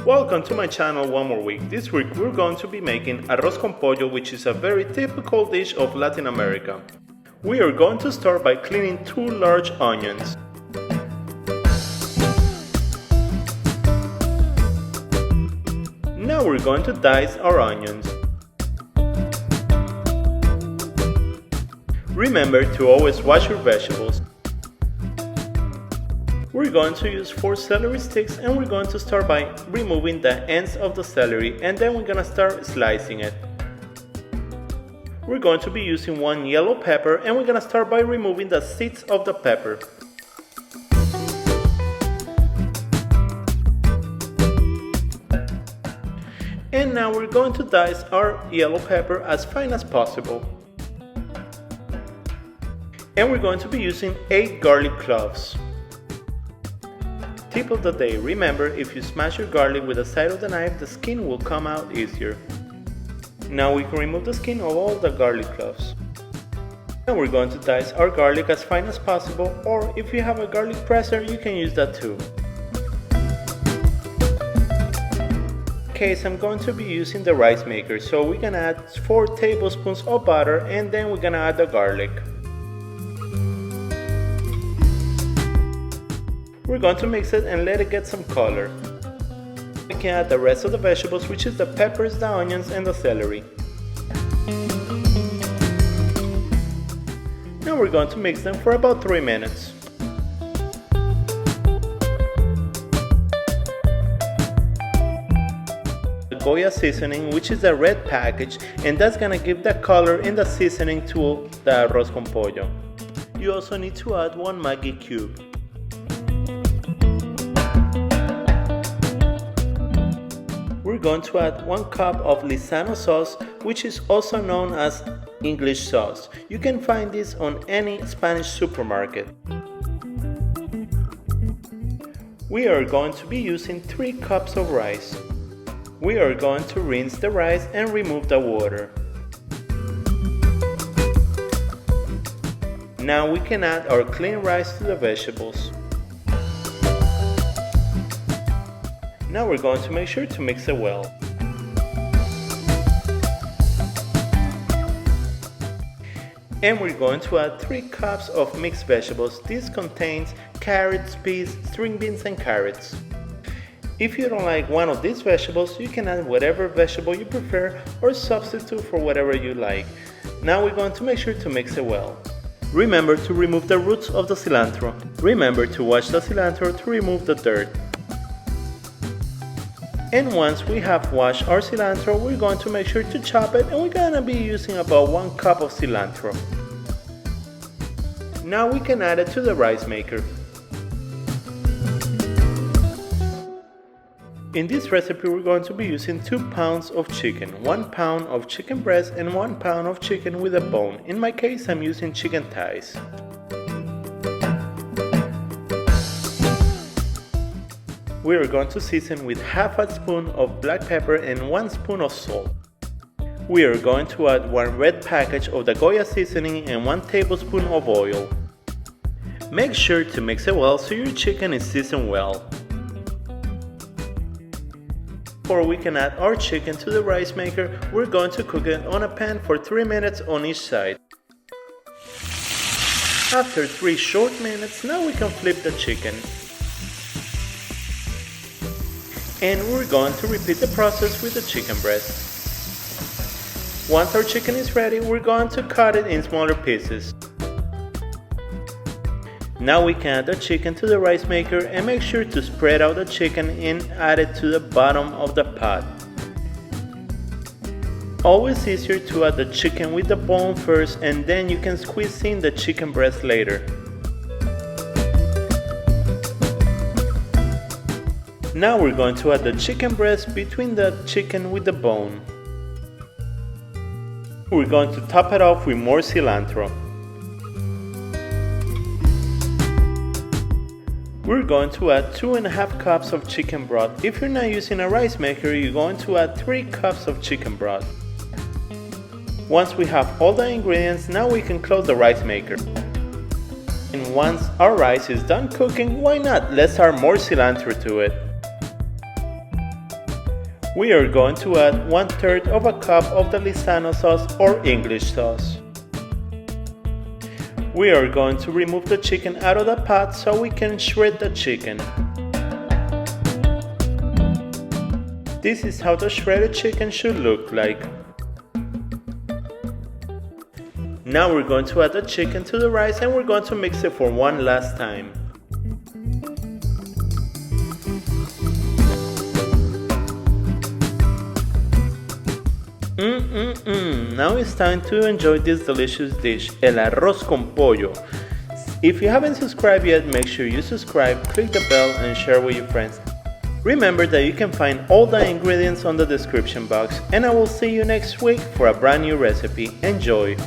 Welcome to my channel one more week. This week we're going to be making arroz con pollo, which is a very typical dish of Latin America. We are going to start by cleaning 2 large onions. Now we're going to dice our onions. Remember to always wash your vegetables. We're going to use 4 celery sticks and we're going to start by removing the ends of the celery and then we're going to start slicing it. We're going to be using 1 yellow pepper and we're going to start by removing the seeds of the pepper. And now we're going to dice our yellow pepper as fine as possible. And we're going to be using 8 garlic cloves. Tip of the day, remember, if you smash your garlic with the side of the knife, the skin will come out easier. Now we can remove the skin of all the garlic cloves. Now we're going to dice our garlic as fine as possible, or if you have a garlic presser, you can use that too. In case I'm going to be using the rice maker, so we're gonna add 4 tablespoons of butter and then we're gonna add the garlic. We're going to mix it and let it get some color. We can add the rest of the vegetables, which is the peppers, the onions and the celery. Now we're going to mix them for about 3 minutes. The Goya Seasoning, which is a red package, and that's gonna give the color in the seasoning to the arroz con pollo. You also need to add 1 Maggi cube. We're going to add 1 cup of lizano sauce, which is also known as English sauce. You can find this on any Spanish supermarket. We are going to be using 3 cups of rice. We are going to rinse the rice and remove the water. Now we can add our clean rice to the vegetables. Now we're going to make sure to mix it well. And we're going to add 3 cups of mixed vegetables. This contains carrots, peas, string beans and carrots. If you don't like one of these vegetables, you can add whatever vegetable you prefer or substitute for whatever you like. Now we're going to make sure to mix it well. Remember to remove the roots of the cilantro. Remember to wash the cilantro to remove the dirt. And once we have washed our cilantro, we're going to make sure to chop it, and we're going to be using about 1 cup of cilantro. Now we can add it to the rice maker. In this recipe we're going to be using 2 pounds of chicken, 1 pound of chicken breast and 1 pound of chicken with a bone. In my case I'm using chicken thighs. We are going to season with half a spoon of black pepper and 1 spoon of salt. We are going to add 1 red package of the Goya Seasoning and 1 tablespoon of oil. Make sure to mix it well so your chicken is seasoned well. Before we can add our chicken to the rice maker, we're going to cook it on a pan for 3 minutes on each side. After 3 short minutes, now we can flip the chicken. And we're going to repeat the process with the chicken breast. Once our chicken is ready, we're going to cut it in smaller pieces. Now we can add the chicken to the rice maker and make sure to spread out the chicken and add it to the bottom of the pot. Always easier to add the chicken with the bone first and then you can squeeze in the chicken breast later. Now we're going to add the chicken breast between the chicken with the bone. We're going to top it off with more cilantro. We're going to add 2.5 cups of chicken broth. If you're not using a rice maker, you're going to add 3 cups of chicken broth. Once we have all the ingredients, now we can close the rice maker. And once our rice is done cooking, why not? Let's add more cilantro to it. We are going to add 1/3 of a cup of the lizano sauce or English sauce. We are going to remove the chicken out of the pot so we can shred the chicken. This is how the shredded chicken should look like. Now we're going to add the chicken to the rice and we're going to mix it for one last time. Now it's time to enjoy this delicious dish, el arroz con pollo. If you haven't subscribed yet, make sure you subscribe, click the bell and share with your friends. Remember that you can find all the ingredients on the description box, and I will see you next week for a brand new recipe. Enjoy!